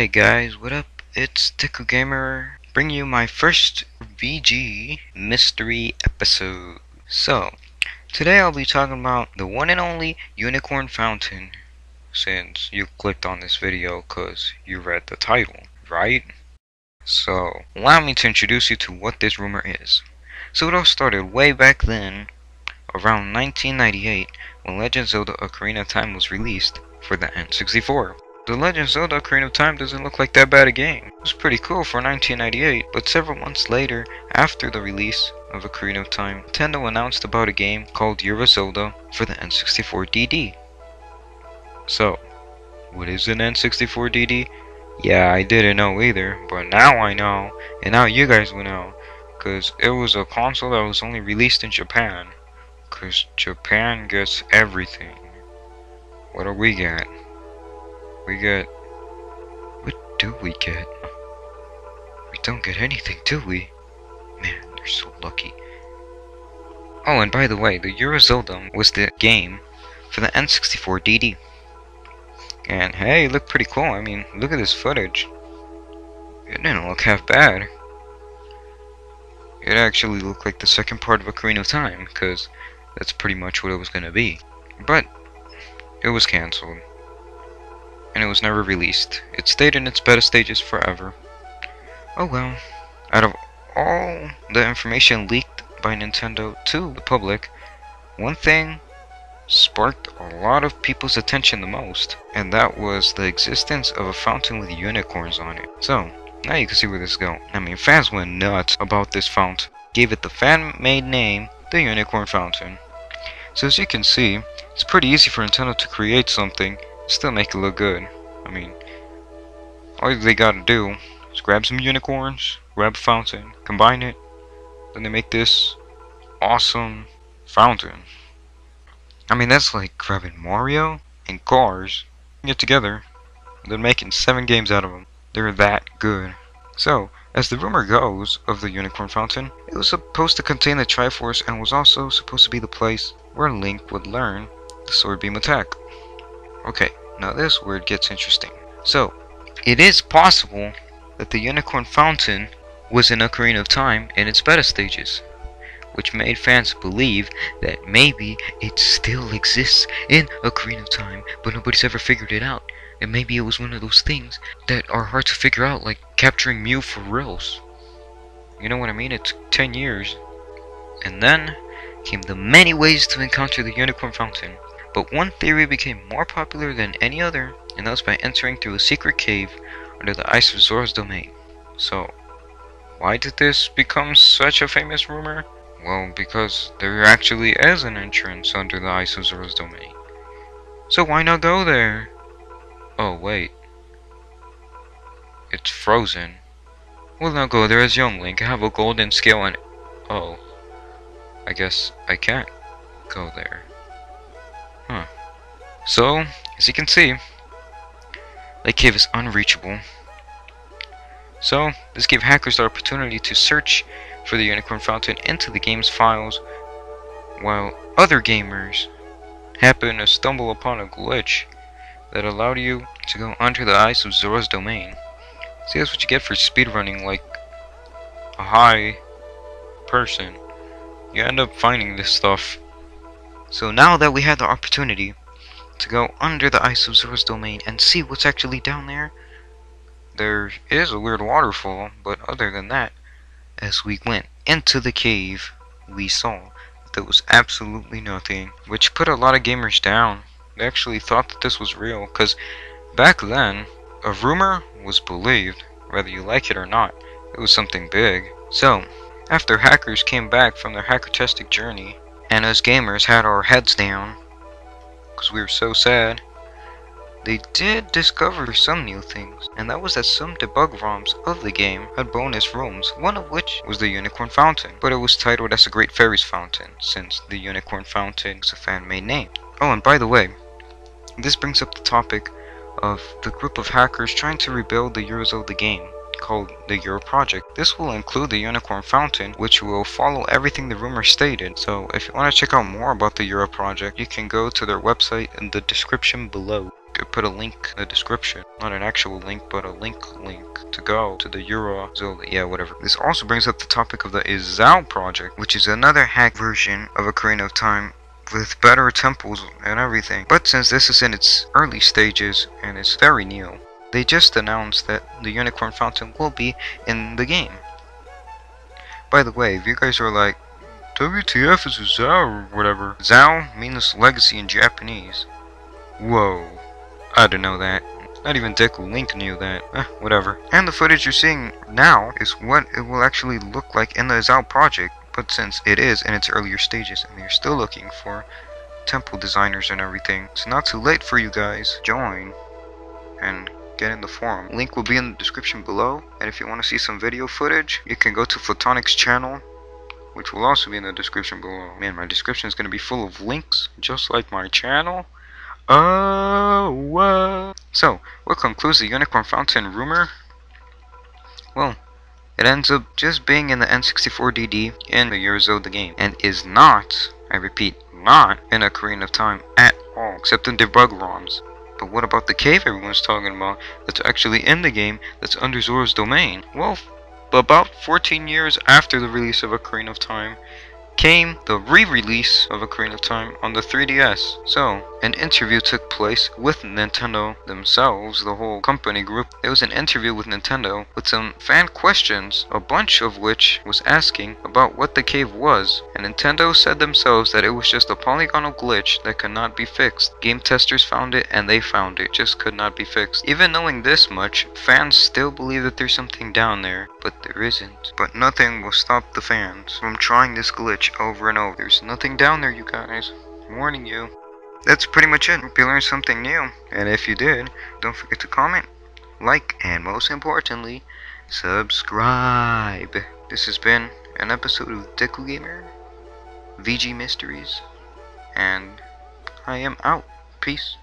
Hey guys, what up? It's Deku Gamer, bringing you my first VG mystery episode. So, today I'll be talking about the one and only Unicorn Fountain, since you clicked on this video because you read the title, right? So, allow me to introduce you to what this rumor is. So it all started way back then, around 1998, when Legend of Zelda Ocarina of Time was released for the N64. The Legend of Zelda Ocarina of Time doesn't look like that bad a game. It was pretty cool for 1998, but several months later, after the release of Ocarina of Time, Nintendo announced about a game called Ura Zelda for the N64 DD. So, what is an N64 DD? Yeah, I didn't know either, but now I know, and now you guys will know, because it was a console that was only released in Japan, because Japan gets everything. What do we get? What do we get? We don't get anything, do we? Man, they're so lucky. Oh, and by the way, the Ura Zelda was the game for the N64 DD. And hey, it looked pretty cool. I mean, look at this footage. It didn't look half bad. It actually looked like the second part of Ocarina of Time, because that's pretty much what it was going to be. But it was cancelled, and it was never released. It stayed in its beta stages forever. Oh well. Out of all the information leaked by Nintendo to the public, one thing sparked a lot of people's attention the most, and that was the existence of a fountain with unicorns on it. So, now you can see where this is going. I mean, fans went nuts about this fountain. Gave it the fan-made name, the Unicorn Fountain. So as you can see, it's pretty easy for Nintendo to create something still make it look good. I mean, all they gotta do is grab some unicorns, grab a fountain, combine it, then they make this awesome fountain. I mean, that's like grabbing Mario and Cars, get together, and then making 7 games out of them. They're that good. So, as the rumor goes of the Unicorn Fountain, it was supposed to contain the Triforce and was also supposed to be the place where Link would learn the Sword Beam attack. Okay, now this is where it gets interesting. So, it is possible that the Unicorn Fountain was in Ocarina of Time in its beta stages, which made fans believe that maybe it still exists in Ocarina of Time, but nobody's ever figured it out. And maybe it was one of those things that are hard to figure out, like capturing Mew for reals. You know what I mean? It took 10 years. And then came the many ways to encounter the Unicorn Fountain. But one theory became more popular than any other, and that was by entering through a secret cave under the ice of Zora's domain. So, why did this become such a famous rumor? Well, because there actually is an entrance under the ice of Zora's domain. So why not go there? Oh wait, it's frozen. Well, now go there as young Link. I have a golden scale and oh, I guess I can't go there. Huh. So, as you can see, Lake Cave is unreachable. So, this gave hackers the opportunity to search for the Unicorn Fountain into the game's files, while other gamers happened to stumble upon a glitch that allowed you to go under the ice of Zora's domain. See, that's what you get for speedrunning like a high person. You end up finding this stuff. So now that we had the opportunity to go under the ice of Zora's domain and see what's actually down there, there is a weird waterfall, but other than that, as we went into the cave, we saw that there was absolutely nothing, which put a lot of gamers down. They actually thought that this was real, because back then, a rumor was believed, whether you like it or not. It was something big. So, after hackers came back from their hackertastic journey, and us gamers had our heads down, because we were so sad, they did discover some new things, and that was that some debug ROMs of the game had bonus rooms, one of which was the Unicorn Fountain, but it was titled as a Great Fairies Fountain, since the Unicorn Fountain is a fan-made name. Oh, and by the way, this brings up the topic of the group of hackers trying to rebuild the Ura Zelda game, called the Ura Project. This will include the Unicorn Fountain, which will follow everything the rumor stated. So if you want to check out more about the Ura Project, you can go to their website in the description below. could put a link in the description. Not an actual link, but a link to go to the Ura, yeah, whatever. This also brings up the topic of the GUYZ Project, which is another hack version of Ocarina of Time with better temples and everything. But since this is in its early stages and it's very new, they just announced that the Unicorn Fountain will be in the game. By the way, if you guys are like, WTF is a Zao or whatever. Zao means legacy in Japanese. Whoa. I didn't know that. Not even Deku Link knew that. Whatever. And the footage you're seeing now is what it will actually look like in the GUYZ Project. But since it is in its earlier stages and they're still looking for temple designers and everything, it's not too late for you guys. Join and get in the forum. Link will be in the description below. And if you want to see some video footage, you can go to Photonic's channel, which will also be in the description below. Man, my description is going to be full of links, just like my channel. So, what concludes the Unicorn Fountain rumor? Well, it ends up just being in the N64DD in the GUYZ the game, and is not, I repeat, not in Ocarina of Time at all, except in debug ROMs. But what about the cave everyone's talking about that's actually in the game that's under Zora's domain? Well, about 14 years after the release of Ocarina of Time came the re-release of Ocarina of Time on the 3DS. So, an interview took place with Nintendo themselves, the whole company group. There was an interview with Nintendo with some fan questions, a bunch of which was asking about what the cave was, and Nintendo said themselves that it was just a polygonal glitch that could not be fixed. Game testers found it and they found it, just could not be fixed. Even knowing this much, fans still believe that there's something down there, but there isn't. But nothing will stop the fans from trying this glitch over and over. There's nothing down there, you guys. I'm warning you. That's pretty much it. Hope you learned something new. And if you did, don't forget to comment, like, and most importantly, subscribe. This has been an episode of Deku Gamer, VG Mysteries, and I am out. Peace.